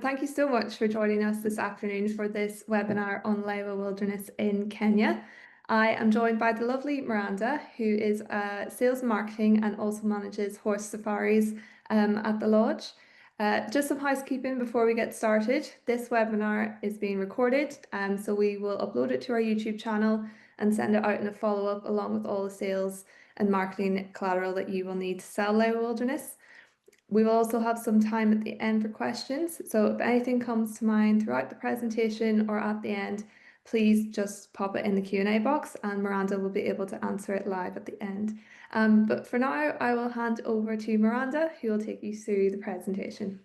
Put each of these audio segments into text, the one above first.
Thank you so much for joining us this afternoon for this webinar on Lewa Wilderness in Kenya. I am joined by the lovely Miranda, who is sales and marketing and also manages horse safaris at the lodge. Just some housekeeping before we get started. This webinar is being recorded, so we will upload it to our YouTube channel and send it out in a follow-up along with all the sales and marketing collateral that you will need to sell Lewa Wilderness. We will also have some time at the end for questions. So if anything comes to mind throughout the presentation or at the end, please just pop it in the Q&A box and Miranda will be able to answer it live at the end. But for now, I will hand over to Miranda, who will take you through the presentation.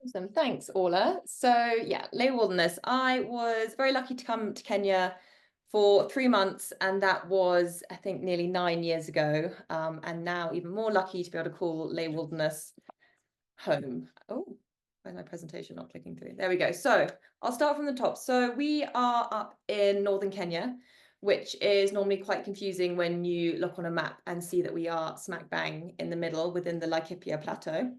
Awesome, thanks, Orla. So yeah, Lewa Wilderness. I was very lucky to come to Kenya for 3 months, and that was, I think, nearly 9 years ago. And now even more lucky to be able to call Lewa Wilderness home. Oh, where's my presentation not clicking through? There we go. So I'll start from the top. So we are up in northern Kenya, which is normally quite confusing when you look on a map and see that we are smack bang in the middle within the Laikipia Plateau.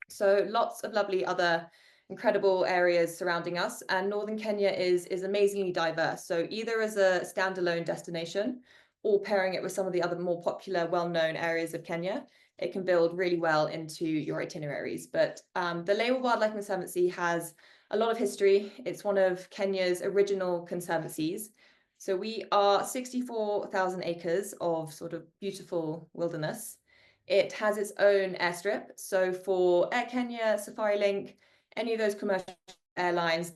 So lots of lovely other incredible areas surrounding us, and northern Kenya is amazingly diverse. So either as a standalone destination or pairing it with some of the other more popular, well-known areas of Kenya, it can build really well into your itineraries. But the Lewa Wildlife Conservancy has a lot of history. It's one of Kenya's original conservancies. So we are 64,000 acres of sort of beautiful wilderness. It has its own airstrip. So for Air Kenya, Safari Link, any of those commercial airlines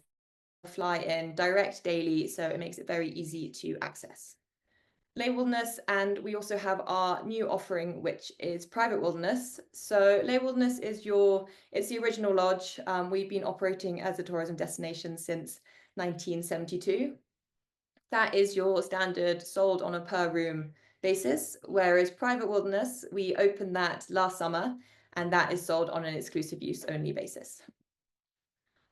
fly in direct daily, so it makes it very easy to access. Lewa Wilderness, and we also have our new offering, which is private wilderness. So Lewa Wilderness is it's the original lodge. We've been operating as a tourism destination since 1972. That is your standard sold on a per room basis, whereas private wilderness, we opened that last summer, and that is sold on an exclusive use only basis.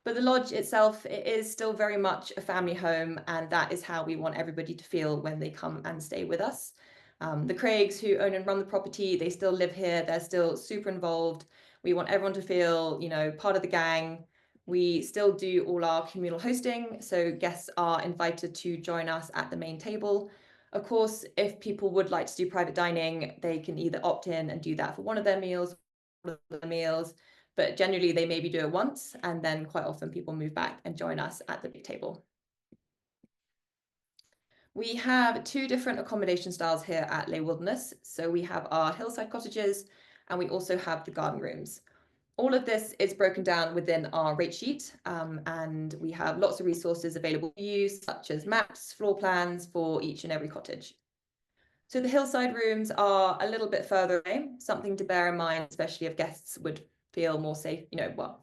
But the lodge itself, it is still very much a family home, and that is how we want everybody to feel when they come and stay with us. The Craigs, who own and run the property, they still live here. They're still super involved. We want everyone to feel, part of the gang. We still do all our communal hosting, so guests are invited to join us at the main table. Of course, if people would like to do private dining, they can either opt in and do that for one of their meals, but generally they maybe do it once, and then quite often people move back and join us at the big table. We have 2 different accommodation styles here at Lewa Wilderness. So we have our hillside cottages, and we also have the garden rooms. All of this is broken down within our rate sheet, and we have lots of resources available to use, such as maps, floor plans for each and every cottage. So the hillside rooms are a little bit further away, something to bear in mind, especially if guests would feel more safe, feel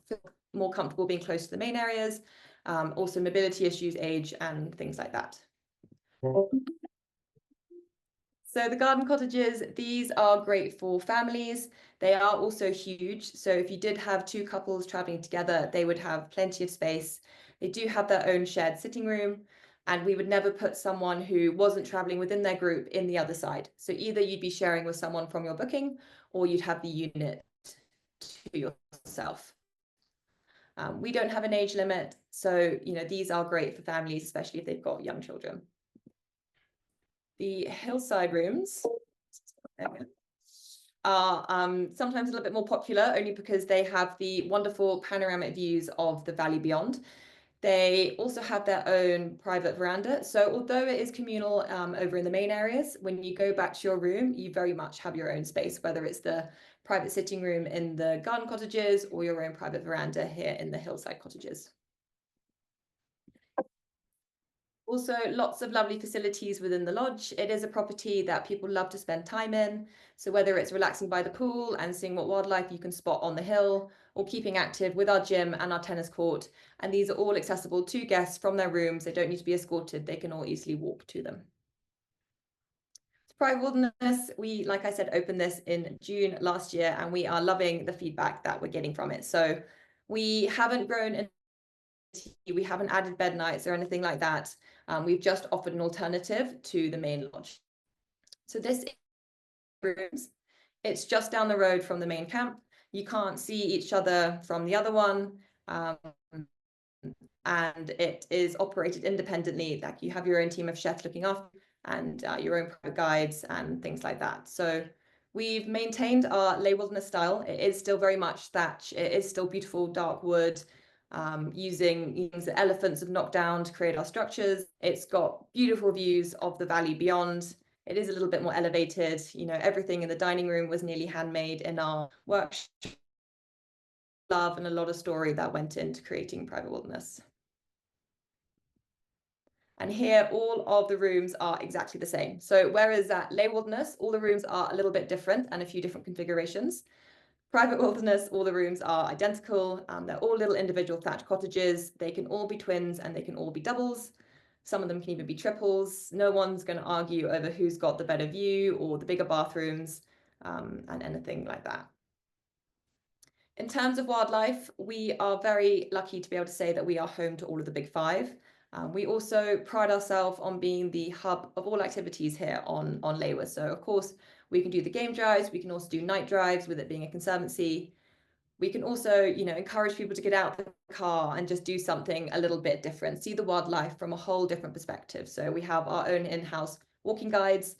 more comfortable being close to the main areas, also mobility issues, age, and things like that. So the garden cottages, these are great for families. They are also huge. So if you did have 2 couples traveling together, they would have plenty of space. They do have their own shared sitting room, and we would never put someone who wasn't traveling within their group in the other side. So either you'd be sharing with someone from your booking, or you'd have the unit to yourself. We don't have an age limit. So, these are great for families, especially if they've got young children. The hillside rooms are sometimes a little bit more popular, only because they have the wonderful panoramic views of the valley beyond. They also have their own private veranda. So although it is communal over in the main areas, when you go back to your room, you very much have your own space, whether it's the private sitting room in the garden cottages or your own private veranda here in the hillside cottages. Also, lots of lovely facilities within the lodge. It is a property that people love to spend time in. So whether it's relaxing by the pool and seeing what wildlife you can spot on the hill, or keeping active with our gym and our tennis court. And these are all accessible to guests from their rooms. They don't need to be escorted. They can all easily walk to them. Private Wilderness, we, like I said, opened this in June last year, and we are loving the feedback that we're getting from it. So we haven't grown, we haven't added bed nights or anything like that. We've just offered an alternative to the main lodge. So this is rooms. It's just down the road from the main camp. You can't see each other from the other one. And it is operated independently. Like you have your own team of chefs looking after and your own private guides and things like that. So we've maintained our Lewa Wilderness style. It is still very much thatch. It is still beautiful dark wood, using things that elephants have knocked down to create our structures. It's got beautiful views of the valley beyond. It is a little bit more elevated. You know, everything in the dining room was nearly handmade in our workshop. Love and a lot of story that went into creating Private Wilderness. And here, all of the rooms are exactly the same. So whereas at Lewa Wilderness, all the rooms are a little bit different and a few different configurations. Private Wilderness, all the rooms are identical. They're all little individual thatched cottages. They can all be twins and they can all be doubles. Some of them can even be triples. No one's going to argue over who's got the better view or the bigger bathrooms, and anything like that. In terms of wildlife, we are very lucky to be able to say that we are home to all of the big five. We also pride ourselves on being the hub of all activities here on Lewa. So of course, we can do the game drives. We can also do night drives with it being a conservancy. We can also, encourage people to get out the car and just do something a little bit different, see the wildlife from a whole different perspective. So we have our own in-house walking guides.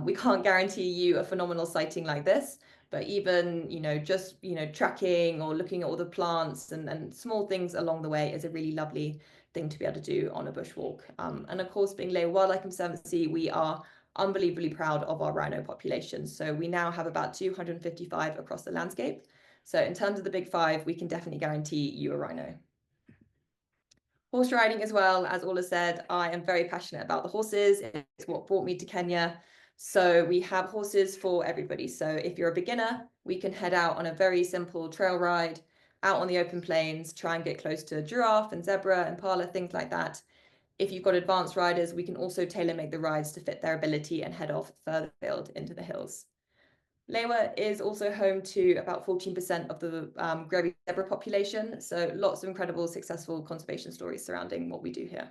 We can't guarantee you a phenomenal sighting like this, but even, just, tracking or looking at all the plants and small things along the way is a really lovely thing to be able to do on a bushwalk. And of course, being Lewa Wildlife Conservancy, we are unbelievably proud of our rhino population. So we now have about 255 across the landscape. So in terms of the big five, we can definitely guarantee you a rhino. Horse riding as well, as Ola said, I am very passionate about the horses. It's what brought me to Kenya. So we have horses for everybody. So if you're a beginner, we can head out on a very simple trail ride out on the open plains, try and get close to giraffe and zebra, impala, things like that. If you've got advanced riders, we can also tailor make the rides to fit their ability and head off further afield into the hills. Lewa is also home to about 14% of the grevy zebra population, so lots of incredible, successful conservation stories surrounding what we do here.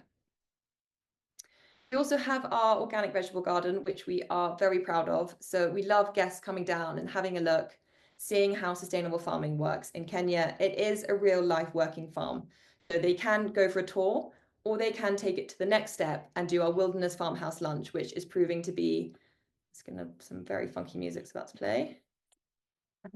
We also have our organic vegetable garden, which we are very proud of. So we love guests coming down and having a look, seeing how sustainable farming works in Kenya. It is a real life working farm. So they can go for a tour, or they can take it to the next step and do our wilderness farmhouse lunch, which is proving to be, some very funky music's about to play.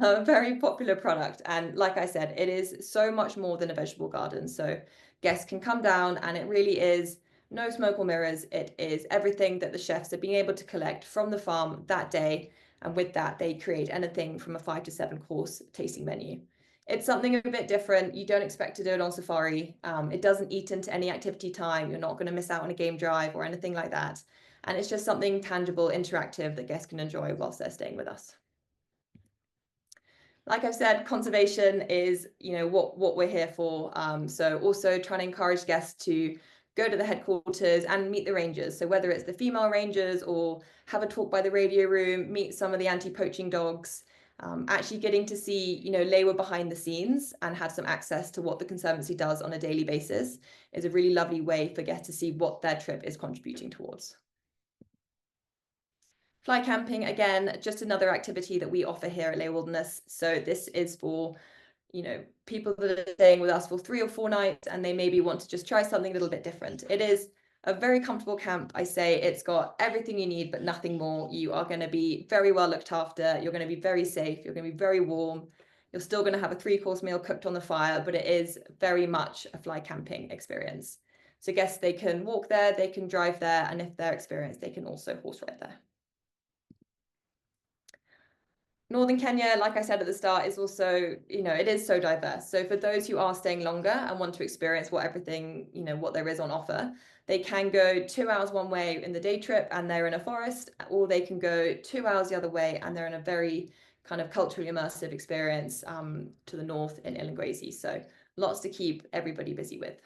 A very popular product. And like I said, it is so much more than a vegetable garden. So guests can come down and it really is no smoke or mirrors. It is everything that the chefs are being able to collect from the farm that day. And with that, they create anything from a 5 to 7 course tasting menu. It's something a bit different. You don't expect to do it on safari. It doesn't eat into any activity time. You're not going to miss out on a game drive or anything like that. And it's just something tangible, interactive that guests can enjoy whilst they're staying with us. Like I've said, conservation is, what we're here for. So also trying to encourage guests to go to the headquarters and meet the rangers. So whether it's the female rangers or have a talk by the radio room, meet some of the anti-poaching dogs, actually getting to see, Lewa behind the scenes and have some access to what the Conservancy does on a daily basis is a really lovely way for guests to see what their trip is contributing towards. Fly camping, again, just another activity that we offer here at Lewa Wilderness. So this is for, people that are staying with us for 3 or 4 nights and they maybe want to just try something a little bit different. It is a very comfortable camp. I say it's got everything you need, but nothing more. You are going to be very well looked after. You're going to be very safe. You're going to be very warm. You're still going to have a 3-course meal cooked on the fire, but it is very much a fly camping experience. So guests, they can walk there, they can drive there, and if they're experienced, they can also horse ride there. Northern Kenya, like I said at the start, is also, it is so diverse. So for those who are staying longer and want to experience what there is on offer, they can go 2 hours one way in the day trip and they're in a forest, or they can go 2 hours the other way and they're in a very kind of culturally immersive experience to the north in Ilangwezi. So lots to keep everybody busy with.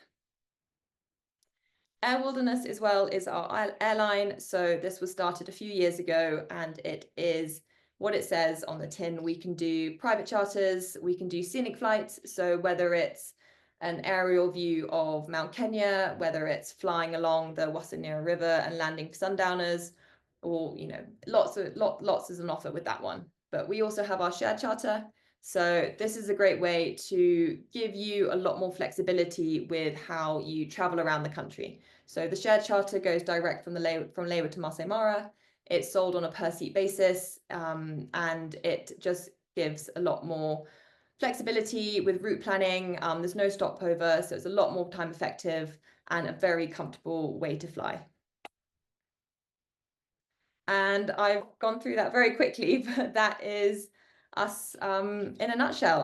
Air Wilderness as well is our airline. So this was started a few years ago and it is what it says on the tin. We can do private charters, we can do scenic flights. So whether it's an aerial view of Mount Kenya, whether it's flying along the Wasanyira River and landing for sundowners, or lots is on offer with that one. But we also have our shared charter. So this is a great way to give you a lot more flexibility with how you travel around the country. So the shared charter goes direct from Lewa to Masai Mara. It's sold on a per seat basis, and it just gives a lot more flexibility with route planning. There's no stopover, so it's a lot more time effective and a very comfortable way to fly. And I've gone through that very quickly, but that is us in a nutshell.